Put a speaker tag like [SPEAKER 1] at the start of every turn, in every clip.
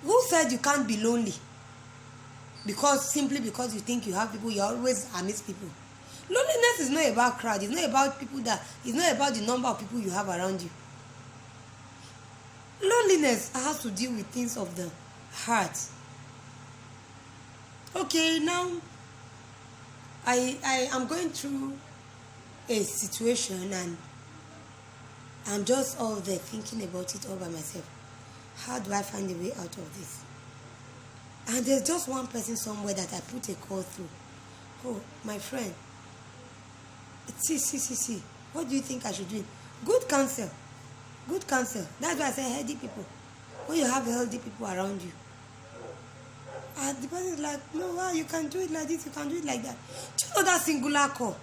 [SPEAKER 1] Who said you can't be lonely? Simply because you think you have people, you always amidst people. Loneliness is not about crowd. It's not about it's not about the number of people you have around you. Loneliness has to deal with things of the heart. Okay, now I am going through a situation and I'm just all there thinking about it all by myself. How do I find a way out of this? And there's just one person somewhere that I put a call through. Oh, my friend. See. What do you think I should do? Good counsel. Good counsel. That's why I say healthy people. When you have healthy people around you. And the person is like, no, you can do it like this, you can do it like that. Do you know that singular call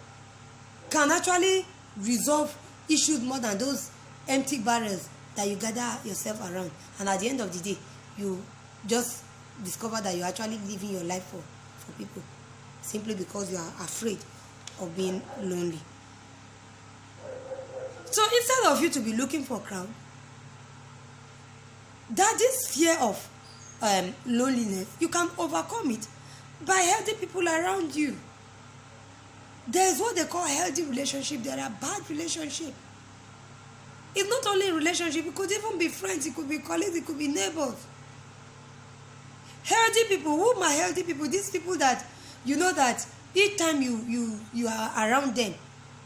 [SPEAKER 1] can actually resolve issues more than those empty barrels that you gather yourself around? And at the end of the day, you just discover that you're actually living your life for people simply because you are afraid of being lonely. So instead of you to be looking for a crowd, that this fear of loneliness, you can overcome it by healthy people around you. There's what they call healthy relationship. There are bad relationships. It's not only a relationship, it could even be friends, it could be colleagues, it could be neighbors. Healthy people, whom are healthy people? These people that you know that each time you are around them,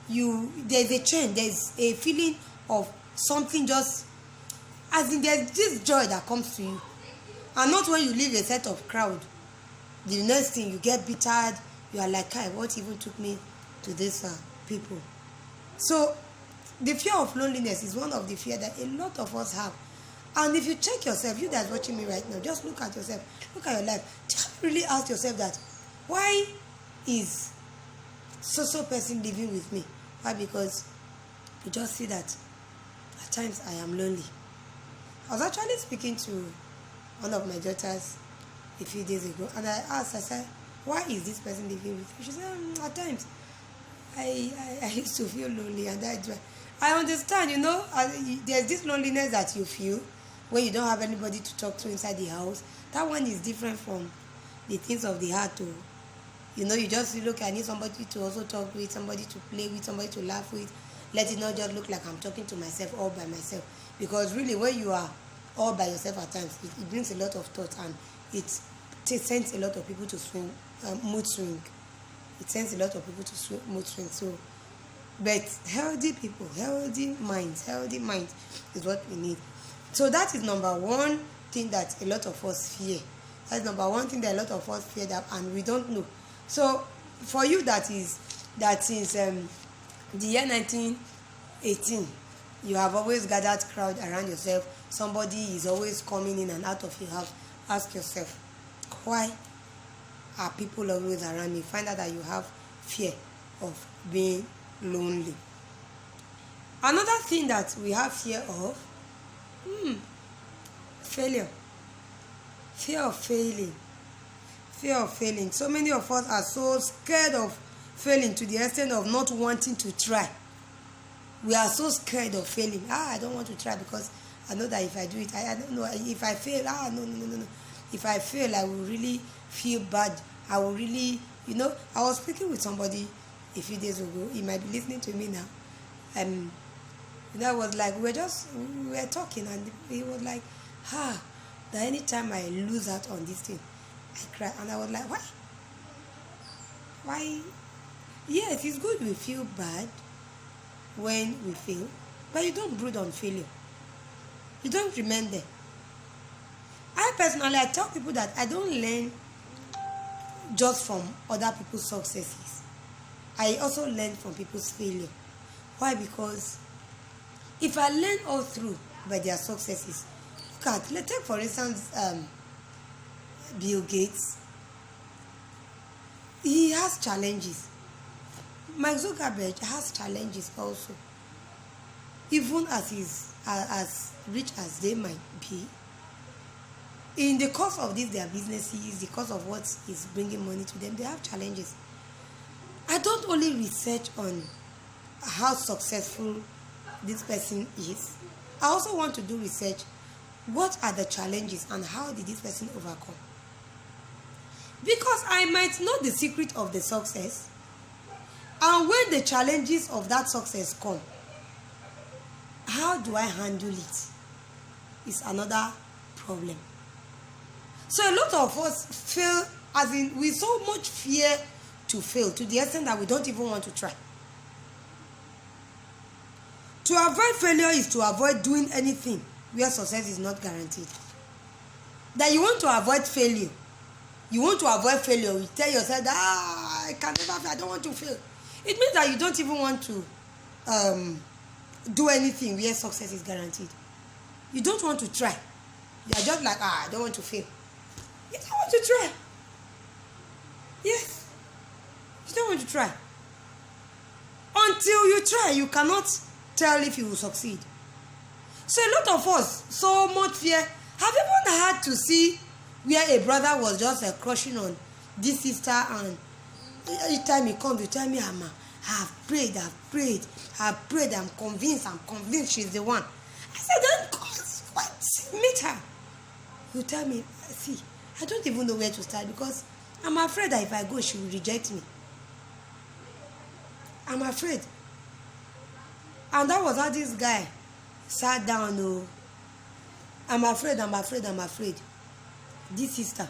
[SPEAKER 1] there's a change, there's a feeling of something, just as in there's this joy that comes to you. And not when you leave a set of crowd. The next thing you get bittered, you are like, what even took me to these people? So the fear of loneliness is one of the fear that a lot of us have. And if you check yourself, you that's watching me right now, just look at yourself, look at your life. Just really ask yourself that, why is so person living with me? Why? Because you just see that at times I am lonely. I was actually speaking to one of my daughters a few days ago, and I said, why is this person living with you? She said, at times I used to feel lonely, and that's why. I understand, there's this loneliness that you feel when you don't have anybody to talk to inside the house. That one is different from the things of the heart. You just look, I need somebody to also talk with, somebody to play with, somebody to laugh with. Let it not just look like I'm talking to myself all by myself. Because really, when you are all by yourself at times, it brings a lot of thought, and it sends a lot of people to mood swing. It sends a lot of people to mood swing. So, but healthy people, healthy minds is what we need. So that is number one thing that a lot of us fear. That's number one thing that a lot of us fear, that, and we don't know. So for you that is the year 1918, you have always gathered crowd around yourself. Somebody is always coming in and out of your house. Ask yourself, why are people always around me? Find out that you have fear of being lonely. Another thing that we have fear of, failure. Fear of failing. Fear of failing. So many of us are so scared of failing to the extent of not wanting to try. We are so scared of failing. I don't want to try because I know that if I do it, I don't know. If I fail, no. If I fail, I will really feel bad. I will really, I was speaking with somebody a few days ago. He might be listening to me now. That was like, we were talking, and he was like, that anytime I lose out on this thing, I cry. And I was like, why? Yes, it's good we feel bad when we fail, but you don't brood on failure. You don't remain there. I tell people that I don't learn just from other people's successes. I also learn from people's failure. Why? Because if I learn all through by their successes, let's take for instance Bill Gates. He has challenges. Mark Zuckerberg has challenges also. Even as rich as they might be, in the course of this, their businesses, the course of what is bringing money to them, they have challenges. I don't only research on how successful this person is. I also want to do research what are the challenges and how did this person overcome? Because I might know the secret of the success, and when the challenges of that success come, how do I handle it? Is another problem. So a lot of us fail, as in with so much fear to fail, to the extent that we don't even want to try. To avoid failure is to avoid doing anything where success is not guaranteed. That you want to avoid failure. You want to avoid failure. You tell yourself that I can never fail, I don't want to fail. It means that you don't even want to do anything where success is guaranteed. You don't want to try. You are just like, I don't want to fail. You don't want to try. Yes. You don't want to try. Until you try, you cannot tell if you will succeed. So a lot of us, so much fear. Have you ever had to see where a brother was just crushing on this sister, and each time he comes, you tell me, I've prayed, I'm convinced she's the one. I said, then what? Meet her. You tell me, see, I don't even know where to start because I'm afraid that if I go, she will reject me. I'm afraid. And that was how this guy sat down. Oh, I'm afraid. This sister,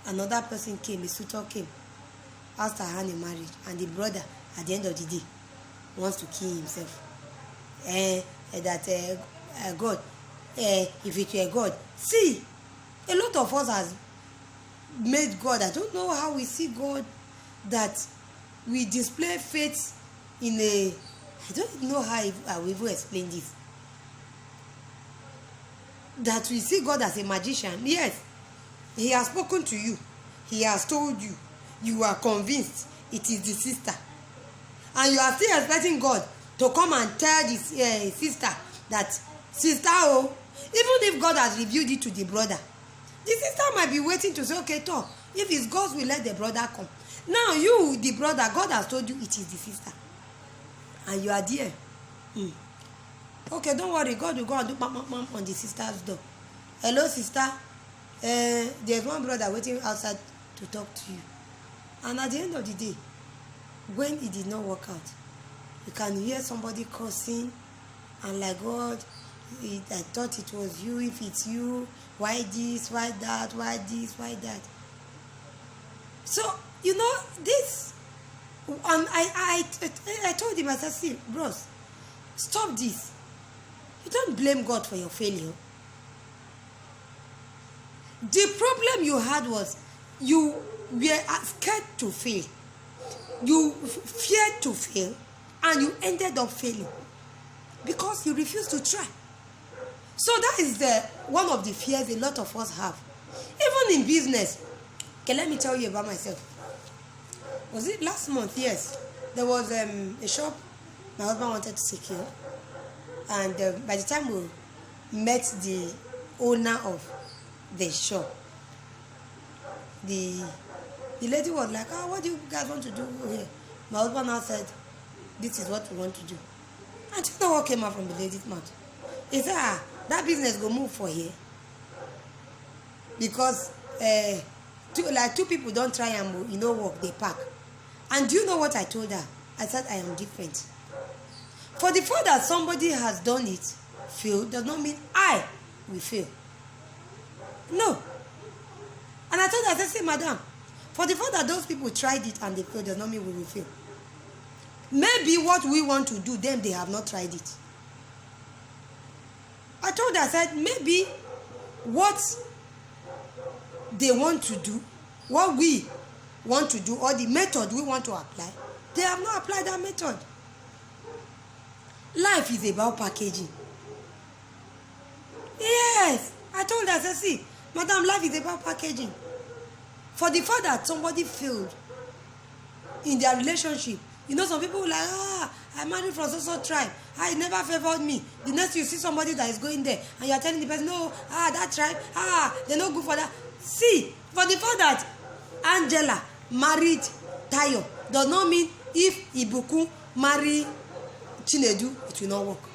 [SPEAKER 1] another person came, a suitor came, asked her hand in marriage, and the brother, at the end of the day, wants to kill himself. God, if it were God. See, a lot of us has made God. I don't know how we see God, that we display faith in a, I don't know how I will even explain this. That we see God as a magician. Yes, he has spoken to you. He has told you. You are convinced it is the sister. And you are still expecting God to come and tell this sister that, sister, oh, even if God has revealed it to the brother, the sister might be waiting to say, okay, talk. If it's God's will, let the brother come. Now you, the brother, God has told you it is the sister. And you are there. Okay, don't worry. God will go and do bam on the sister's door. Hello, sister. There's one brother waiting outside to talk to you. And at the end of the day, when it did not work out, you can hear somebody cursing and like, God, I thought it was you. If it's you, why this, why that, why this, why that? So, you know, this, and I told him, I said, see, bros, stop this. You don't blame God for your failure. The problem you had was you were scared to fail. You feared to fail, and you ended up failing because you refused to try. So that is one of the fears a lot of us have. Even in business. Okay, let me tell you about myself. Was it last month? Yes. There was a shop my husband wanted to secure. And by the time we met the owner of the shop, the lady was like, what do you guys want to do here? My husband now said, this is what we want to do. And you know what came out from the lady's mouth? He said, that business go move for here. Because two people don't try and work, they pack. And do you know what I told her? I said, I am different. For the fact that somebody has done it, fail, does not mean I will fail. No. And I told her, I said, say, madam, for the fact that those people tried it and they failed, does not mean we will fail. Maybe what we want to do, them, they have not tried it. I told her, I said, maybe what they want to do, what we want to do, or the method we want to apply, they have not applied that method. Life is about packaging. Yes, I told her, I said, see, madam, life is about packaging. For the fact that somebody failed in their relationship, some people like, I married from so tribe. It never favored me. The next you see somebody that is going there, and you are telling the person, no, that tribe, they're not good for that. See, for the fact that Angela married Tayo does not mean if Ibuku marry Chinedu, it will not work.